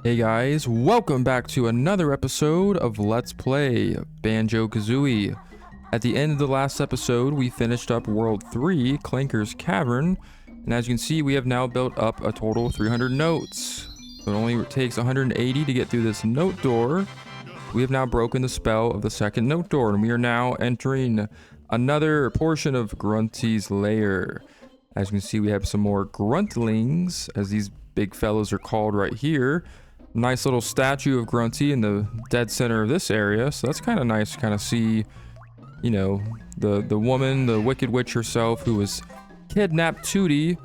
Hey guys, welcome back to another episode of Let's Play Banjo-Kazooie. At the end of the last episode, we finished up World 3, Clanker's Cavern, and as you can see, we have now built up a total of 300 notes. So it only takes 180 to get through this note door. We have now broken the spell of the second note door, and we are now entering another portion of Grunty's lair. As you can see, we have some more gruntlings, as these big fellows are called right here. Nice little statue of Grunty in the dead center of this area, so that's kind of nice to kind of see, you know, the woman, the Wicked Witch herself, who was kidnapped Tootie.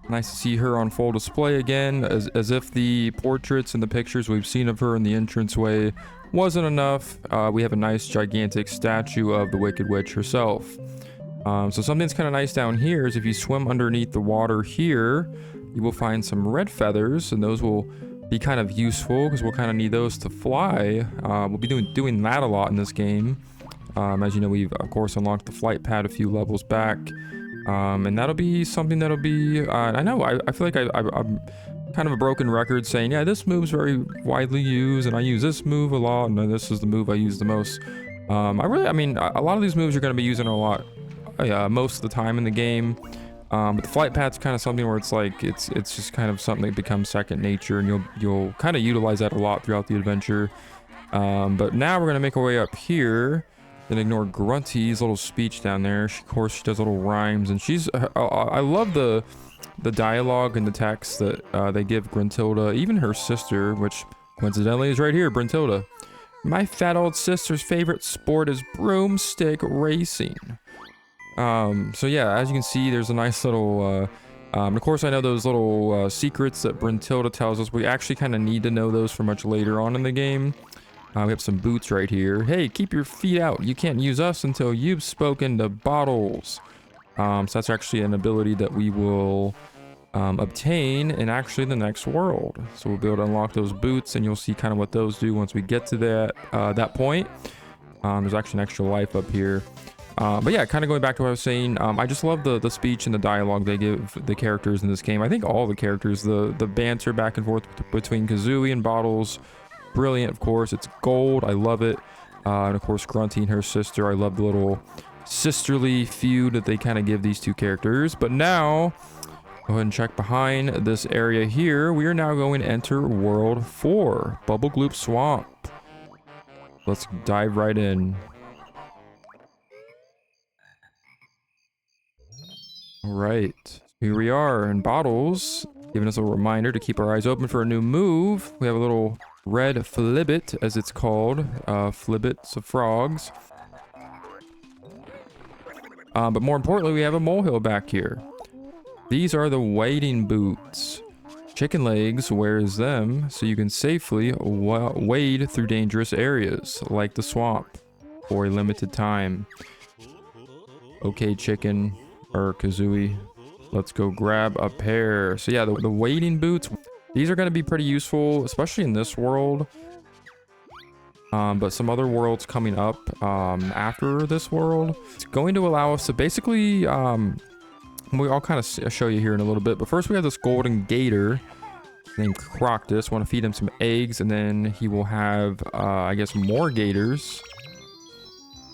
Nice to see her on full display again, as if the portraits and the pictures we've seen of her in the entranceway wasn't enough. We have a nice gigantic statue of the Wicked Witch herself. So something that's kind of nice down here is if you swim underneath the water here, you will find some red feathers, and those will be kind of useful because we'll kind of need those to fly. We'll be doing that a lot in this game. As you know, we've of course unlocked the flight pad a few levels back, and that'll be something that'll be I know I feel like I'm kind of a broken record saying, yeah, this move's very widely used and I use this move a lot, and this is the move I use the most. I mean a lot of these moves you're going to be using a lot most of the time in the game. But the flight pad's kind of something where it's like it's just kind of something that becomes second nature, and you'll kind of utilize that a lot throughout the adventure. But now we're gonna make our way up here and ignore Grunty's little speech down there. Of course, she does little rhymes, and I love the dialogue and the text that they give Gruntilda, even her sister, which coincidentally is right here, Brintilda. My fat old sister's favorite sport is broomstick racing. So yeah, as you can see, there's a nice little, of course I know those little secrets that Brintilda tells us. We actually kind of need to know those for much later on in the game. We have some boots right here. Hey, keep your feet out. You can't use us until you've spoken to Bottles. So that's actually an ability that we will obtain in actually the next world. So we'll be able to unlock those boots, and you'll see kind of what those do once we get to that point. There's actually an extra life up here. But yeah, kind of going back to what I was saying, I just love the speech and the dialogue they give the characters in this game. I think all the characters, the banter back and forth between Kazooie and Bottles, brilliant. Of course, it's gold. I love it. And of course, Grunty and her sister. I love the little sisterly feud that they kind of give these two characters. But now, go ahead and check behind this area here. We are now going to enter World 4, Bubblegloop Swamp. Let's dive right in. All right, here we are, and Bottles giving us a reminder to keep our eyes open for a new move. We have a little red flibbit, as it's called, flibbits of frogs. But more importantly, we have a molehill back here. These are the wading boots. Chicken Legs wears them so you can safely wade through dangerous areas, like the swamp, for a limited time. Okay, Chicken. Or Kazooie, let's go grab a pair. So yeah, the wading boots, these are going to be pretty useful, especially in this world. But some other worlds coming up after this world. It's going to allow us to basically, I'll kind of show you here in a little bit. But first we have this golden gator named Croctus. Want to feed him some eggs, and then he will have, I guess, more gators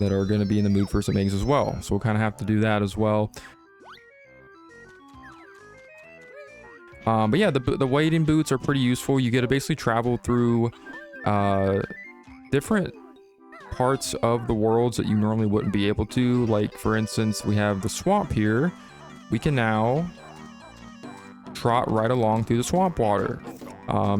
that are going to be in the mood for some eggs as well. So we'll kind of have to do that as well. But yeah, the wading boots are pretty useful. You get to basically travel through different parts of the worlds that you normally wouldn't be able to. Like, for instance, we have the swamp here. We can now trot right along through the swamp water.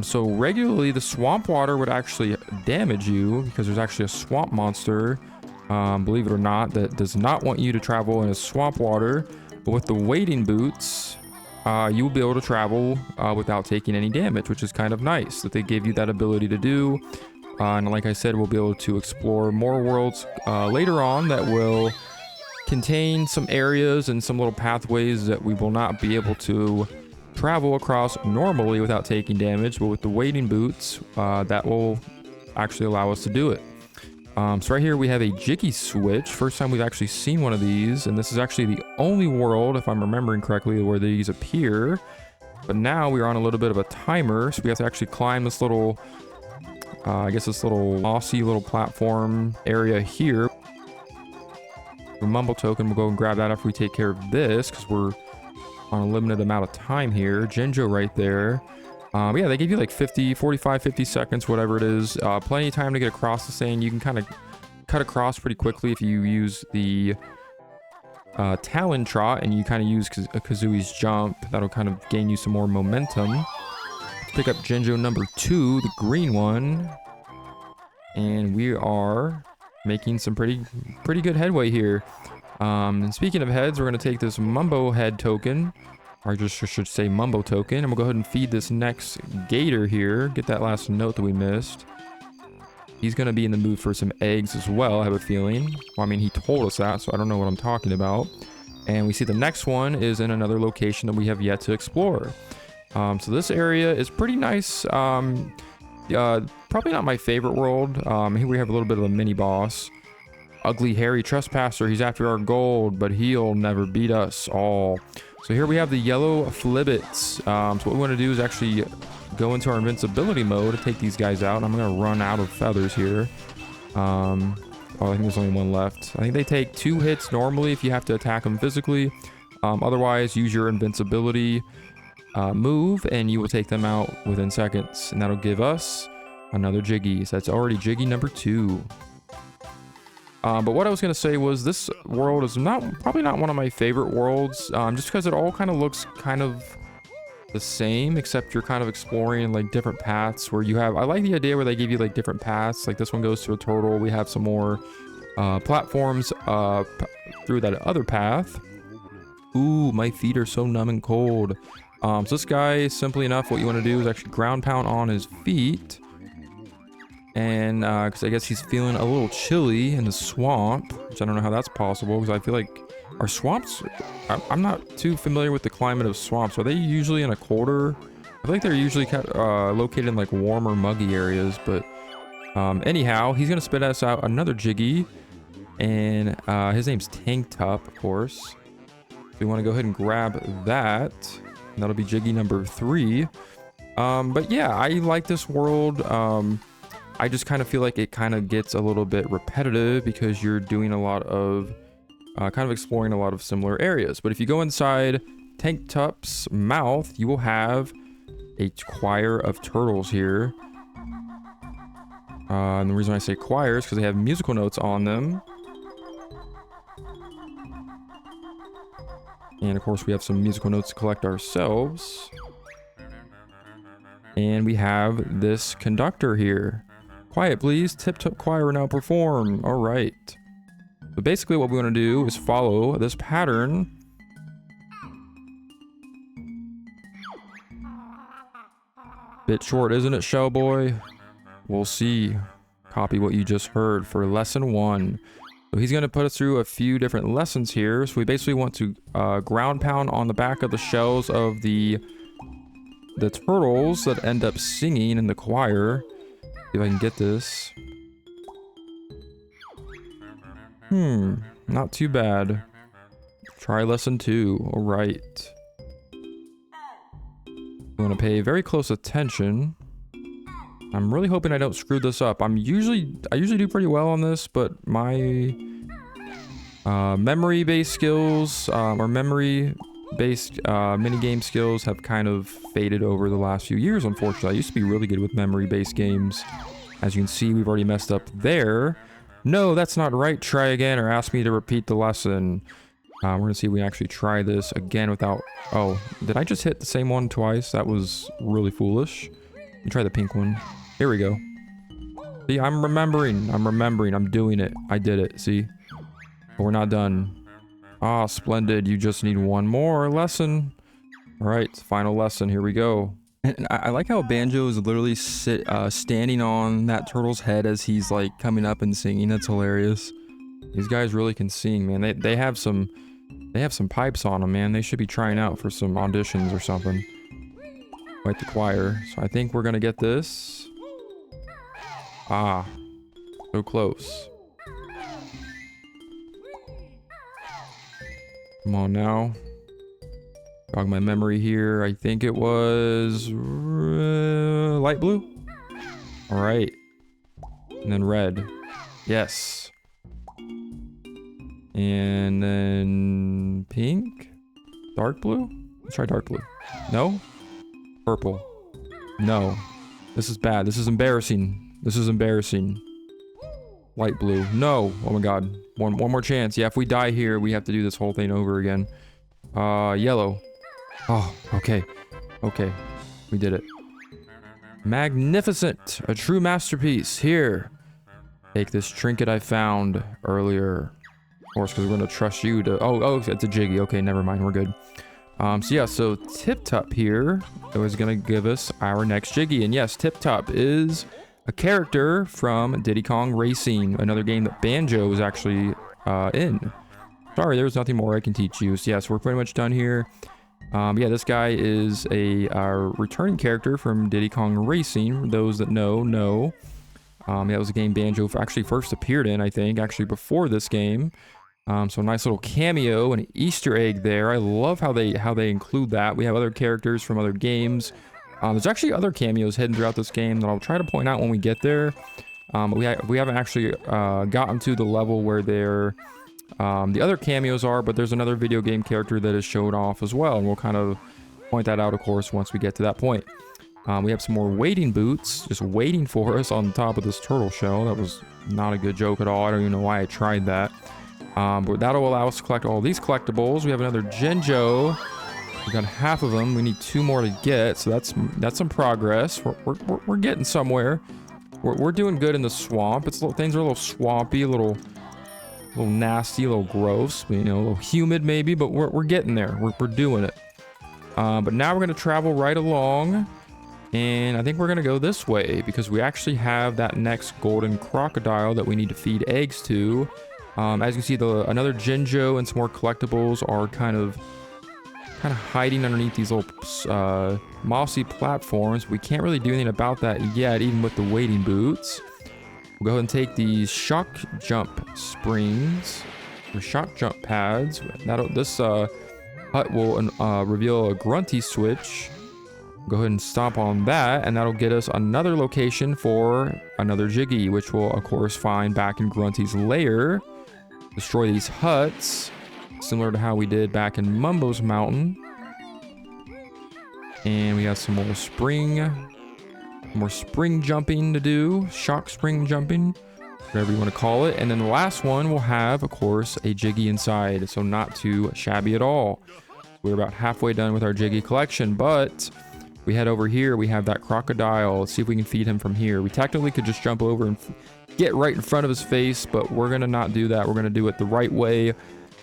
So regularly, the swamp water would actually damage you because there's actually a swamp monster, believe it or not, that does not want you to travel in a swamp water. But with the wading boots, you will be able to travel without taking any damage, which is kind of nice that they give you that ability to do. And like I said, we'll be able to explore more worlds later on that will contain some areas and some little pathways that we will not be able to travel across normally without taking damage. But with the wading boots, that will actually allow us to do it. So right here we have a Jiggy Switch. First time we've actually seen one of these, and this is actually the only world, if I'm remembering correctly, where these appear. But now we're on a little bit of a timer, so we have to actually climb this little, I guess this little mossy little platform area here. The mumble token, we'll go and grab that after we take care of this, because we're on a limited amount of time here. Jinjo right there. Yeah, they give you like 50, 45, 50 seconds, whatever it is. Plenty of time to get across the thing. You can kind of cut across pretty quickly if you use the Talon Trot and you kind of use Kazooie's jump. That'll kind of gain you some more momentum. Pick up Jinjo number 2, the green one. And we are making some pretty good headway here. And speaking of heads, we're going to take this Mumbo head token. Or just should say Mumbo token. And we'll go ahead and feed this next gator here. Get that last note that we missed. He's going to be in the mood for some eggs as well, I have a feeling. Well, I mean, he told us that, so I don't know what I'm talking about. And we see the next one is in another location that we have yet to explore. So this area is pretty nice. Probably not my favorite world. Here we have a little bit of a mini boss. Ugly, hairy trespasser. He's after our gold, but he'll never beat us all. So here we have the yellow flibbits. So what we want to do is actually go into our invincibility mode to take these guys out. I'm going to run out of feathers here. Oh, I think there's only one left. I think they take 2 hits normally if you have to attack them physically. Otherwise, use your invincibility move and you will take them out within seconds. And that'll give us another Jiggy. So that's already Jiggy number 2. But what I was going to say was this world is probably not one of my favorite worlds. Just because it all kind of looks kind of the same, except you're kind of exploring like different paths where you have, I like the idea where they give you like different paths. Like this one goes to a turtle. We have some more platforms through that other path. Ooh, my feet are so numb and cold. So this guy, simply enough, what you want to do is actually ground pound on his feet. And because I guess he's feeling a little chilly in the swamp, which I don't know how that's possible, because I feel like our swamps, I'm not too familiar with the climate of swamps. Are they usually in a colder? I feel like they're usually located in like warmer, muggy areas. But anyhow, he's going to spit us out another Jiggy. And his name's Tank Top, of course. So we want to go ahead and grab that. And that'll be Jiggy number 3. But yeah, I like this world. I just kind of feel like it kind of gets a little bit repetitive because you're doing a lot of kind of exploring a lot of similar areas. But if you go inside Tank Top's mouth, you will have a choir of turtles here. And the reason I say choir is because they have musical notes on them. And of course we have some musical notes to collect ourselves. And we have this conductor here. Quiet please, Tip Top Choir will now perform. Alright. So basically what we want to do is follow this pattern. Bit short, isn't it, Shellboy? We'll see. Copy what you just heard for lesson 1. So he's going to put us through a few different lessons here. So we basically want to ground pound on the back of the shells of the turtles that end up singing in the choir. See if I can get this. Not too bad. Try lesson 2. All right. We want to pay very close attention. I'm really hoping I don't screw this up. I usually do pretty well on this, but my memory-based skills or memory-based minigame skills have kind of faded over the last few years, unfortunately. I used to be really good with memory-based games. As you can see, we've already messed up there. No, that's not right. Try again or ask me to repeat the lesson. We're going to see if we actually try this again without... Oh, did I just hit the same one twice? That was really foolish. Let me try the pink one. Here we go. See, I'm remembering. I'm doing it. I did it. See? But we're not done. Ah, splendid. You just need one more lesson. All right, final lesson. Here we go. And I like how Banjo is literally standing on that turtle's head as he's like coming up and singing. That's hilarious. These guys really can sing, man. They have some pipes on them, man. They should be trying out for some auditions or something. Like the choir. So I think we're gonna get this. Ah, so close. Come on now. Jog my memory here. I think it was light blue. All right. And then red. Yes. And then pink. Dark blue. Let's try dark blue. No. Purple. No. This is bad. This is embarrassing. This is embarrassing. Light blue. No. Oh my god. One more chance. Yeah, if we die here, we have to do this whole thing over again. Yellow. Oh, okay. Okay. We did it. Magnificent. A true masterpiece. Here. Take this trinket I found earlier. Of course, because we're going to trust you to... Oh, it's a Jiggy. Okay, never mind. We're good. So yeah, so Tip Top here is going to give us our next Jiggy. And yes, Tip Top is a character from Diddy Kong Racing, another game that Banjo is actually in. Sorry, there's nothing more I can teach you. So yes, we're pretty much done here. Yeah, this guy is a returning character from Diddy Kong Racing. For those that know. Yeah, it was a game Banjo actually first appeared in, I think, actually before this game. So a nice little cameo and an Easter egg there. I love how they include that. We have other characters from other games. There's actually other cameos hidden throughout this game that I'll try to point out when we get there. But we haven't actually gotten to the level where the other cameos are, but there's another video game character that is showed off as well, and we'll kind of point that out, of course, once we get to that point. We have some more wading boots just waiting for us on top of this turtle shell. That was not a good joke at all. I don't even know why I tried that. But that'll allow us to collect all these collectibles. We have another Genjo. We got half of them. We need 2 more to get, so that's some progress. We're getting somewhere. We're doing good in the swamp. Things are a little swampy, a little nasty, a little gross, you know, a little humid maybe, but we're getting there. We're doing it. But now we're gonna travel right along. And I think we're going to go this way because we actually have that next golden crocodile that we need to feed eggs to. As you can see, another Genjo and some more collectibles are kind of hiding underneath these little mossy platforms. We can't really do anything about that yet, even with the wading boots. We'll go ahead and take these shock jump springs, or shock jump pads. This hut will reveal a grunty switch. Go ahead and stomp on that, and that'll get us another location for another Jiggy, which we'll of course find back in Grunty's lair. Destroy these huts, similar to how we did back in Mumbo's Mountain. And we got some more spring jumping to do, shock spring jumping, whatever you want to call it. And then the last one will have, of course, a Jiggy inside, so not too shabby at all. We're about halfway done with our Jiggy collection, but we head over here, we have that crocodile. Let's see if we can feed him from here. We technically could just jump over and get right in front of his face, but we're gonna not do that. We're gonna do it the right way.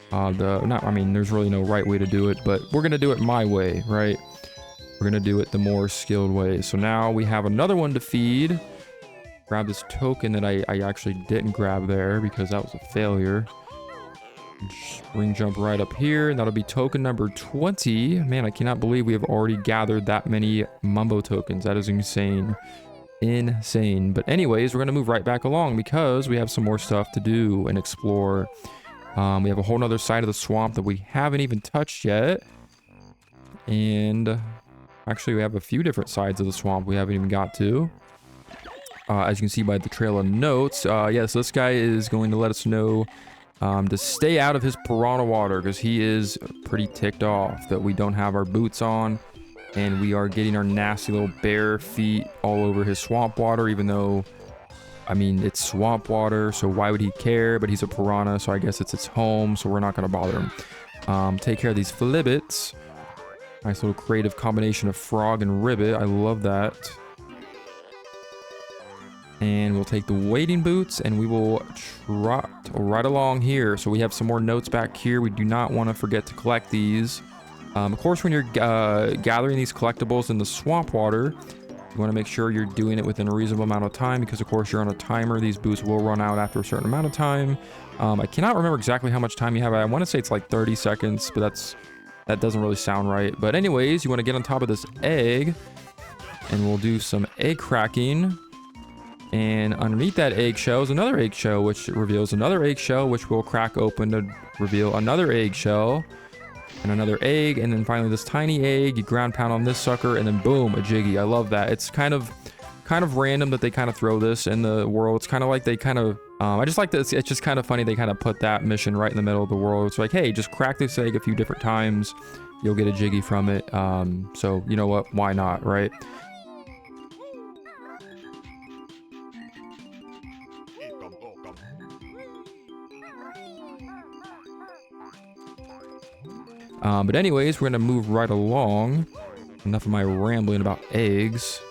There's really no right way to do it, but we're gonna do it my way, right? We're gonna do it the more skilled way. So now we have another one to feed. Grab this token that I actually didn't grab there because that was a failure. Spring jump right up here, and that'll be token number 20. Man, I cannot believe we have already gathered that many Mumbo tokens. That is insane. Insane. But anyways, we're going to move right back along because we have some more stuff to do and explore. We have a whole nother side of the swamp that we haven't even touched yet. And actually, we have a few different sides of the swamp we haven't even got to. As you can see by the trail of notes. So this guy is going to let us know to stay out of his piranha water because he is pretty ticked off that we don't have our boots on and we are getting our nasty little bare feet all over his swamp water, even though, I mean, it's swamp water, so why would he care? But he's a piranha, so I guess it's its home, so we're not going to bother him. Take care of these flibbits. Nice little creative combination of frog and ribbit. I love that. And we'll take the wading boots and we will trot right along here. So we have some more notes back here. We do not want to forget to collect these. Of course, when you're gathering these collectibles in the swamp water, you want to make sure you're doing it within a reasonable amount of time because, of course, you're on a timer. These boots will run out after a certain amount of time. I cannot remember exactly how much time you have. I want to say it's like 30 seconds, but that doesn't really sound right. But anyways, you want to get on top of this egg and we'll do some egg cracking. And underneath that eggshell is another eggshell, which reveals another eggshell, which will crack open to reveal another eggshell. and another egg, and then finally this tiny egg. You ground pound on this sucker, and then boom, a Jiggy. I love that. It's kind of random that they kind of throw this in the world. It's kind of like they kind of I just like this. It's just kind of funny they kind of put that mission right in the middle of the world. It's like, hey, just crack this egg a few different times, you'll get a Jiggy from it. So you know what, why not, right? But anyways, we're gonna move right along. Enough of my rambling about eggs.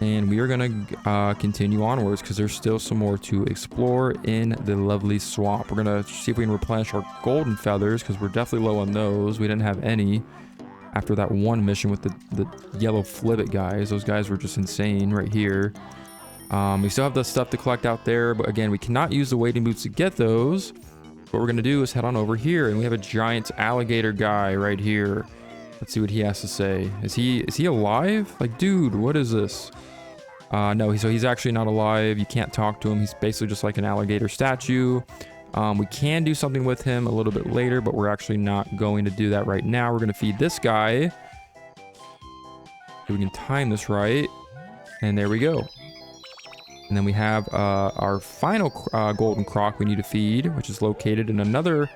And we are gonna continue onwards because there's still some more to explore in the lovely swamp. We're gonna see if we can replenish our golden feathers because we're definitely low on those. We didn't have any after that one mission with the yellow flibbit guys. Those guys were just insane right here. We still have the stuff to collect out there, but again, we cannot use the wading boots to get those. What we're gonna do is head on over here, and we have a giant alligator guy right here. Let's see what he has to say. Is he alive? Like, dude, what is this? No, he's actually not alive. You can't talk to him. He's basically just like an alligator statue. We can do something with him a little bit later, but we're actually not going to do that right now. We're gonna feed this guy. So we can time this right, and there we go. And then we have our final golden croc we need to feed, which is located in another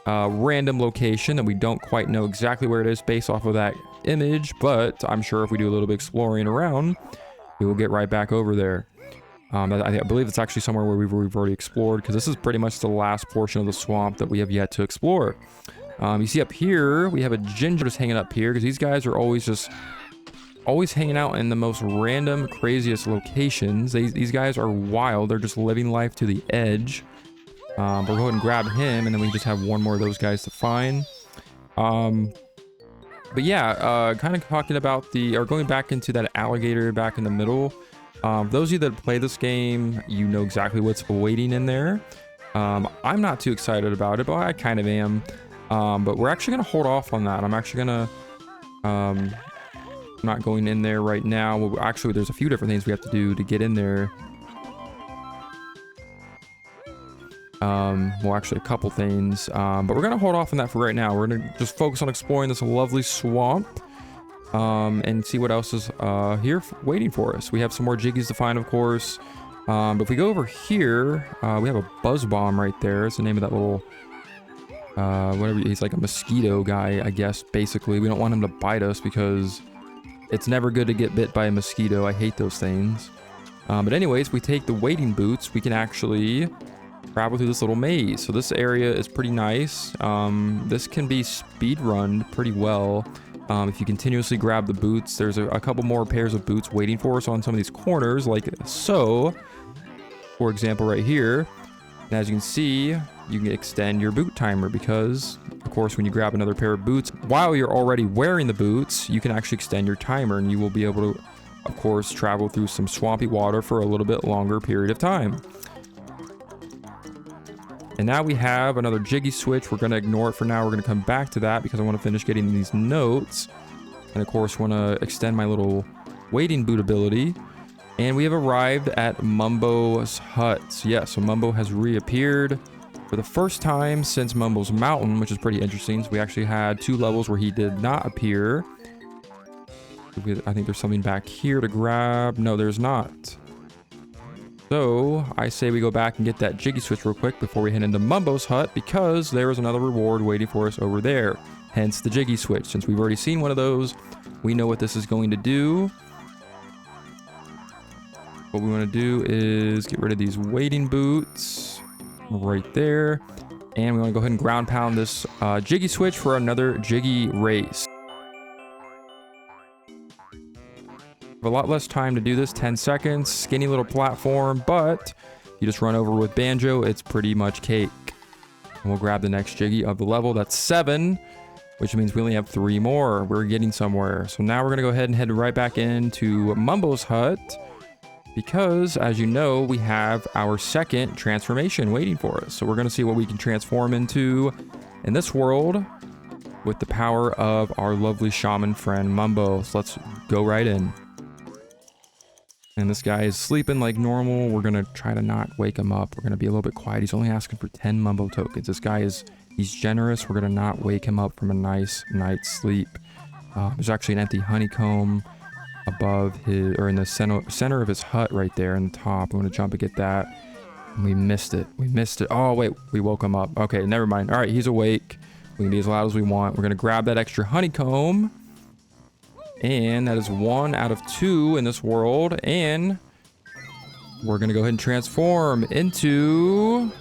random location that we don't quite know exactly where it is based off of that image, but I'm sure if we do a little bit exploring around, we will get right back over there. I believe it's actually somewhere where we've already explored, because this is pretty much the last portion of the swamp that we have yet to explore. You see up here, we have a ginger just hanging up here, because these guys are always hanging out in the most random, craziest locations. These guys are wild. They're just living life to the edge. We'll go ahead and grab him, and then we just have one more of those guys to find. But yeah, kind of talking about going back into that alligator back in the middle. Those of you that play this game, you know exactly what's awaiting in there. I'm not too excited about it, but I kind of am. But we're actually going to hold off on that. I'm actually going to... not going in there right now. Well, actually, there's a few different things we have to do to get in there. Well, actually, a couple things. But we're going to hold off on that for right now. We're going to just focus on exploring this lovely swamp. And see what else is here waiting for us. We have some more Jiggies to find, of course. But if we go over here, we have a buzz bomb right there. It's the name of that little... whatever. He's like a mosquito guy, I guess, basically. We don't want him to bite us because... it's never good to get bit by a mosquito. I hate those things. But anyways, we take the wading boots. We can actually travel through this little maze. So this area is pretty nice. This can be speed run pretty well. If you continuously grab the boots, there's a couple more pairs of boots waiting for us on some of these corners, like so. For example, right here. And as you can see, you can extend your boot timer because, of course, when you grab another pair of boots, while you're already wearing the boots, you can actually extend your timer and you will be able to, of course, travel through some swampy water for a little bit longer period of time. And now we have another Jiggy switch. We're going to ignore it for now. We're going to come back to that because I want to finish getting these notes. And, of course, want to extend my little wading boot ability. And we have arrived at Mumbo's hut. So, yeah, so Mumbo has reappeared for the first time since Mumbo's mountain, which is pretty interesting. So we actually had 2 levels where he did not appear. I think there's something back here to grab. No, there's not. So I say we go back and get that Jiggy switch real quick before we head into Mumbo's hut, because there is another reward waiting for us over there. Hence the Jiggy switch. Since we've already seen one of those, we know what this is going to do. What we want to do is get rid of these wading boots right there. And we want to go ahead and ground pound this Jiggy switch for another Jiggy race. A lot less time to do this, 10 seconds, skinny little platform, but you just run over with Banjo, it's pretty much cake. And we'll grab the next Jiggy of the level. That's 7, which means we only have 3 more. We're getting somewhere. So now we're going to go ahead and head right back into Mumbo's hut. Because, as you know, we have our second transformation waiting for us. So we're going to see what we can transform into in this world with the power of our lovely shaman friend Mumbo. So let's go right in. And this guy is sleeping like normal. We're going to try to not wake him up. We're going to be a little bit quiet. He's only asking for 10 Mumbo tokens. This guy is He's generous. We're gonna not wake him up from a nice night's sleep. There's actually an empty honeycomb above his, or in the center of his hut right there in the top. I'm gonna jump and get that. And we missed it. We missed it. Oh wait, we woke him up. Okay, never mind. All right, he's awake. We can be as loud as we want. We're gonna grab that extra honeycomb. And that is 1 out of 2 in this world. And we're gonna go ahead and transform into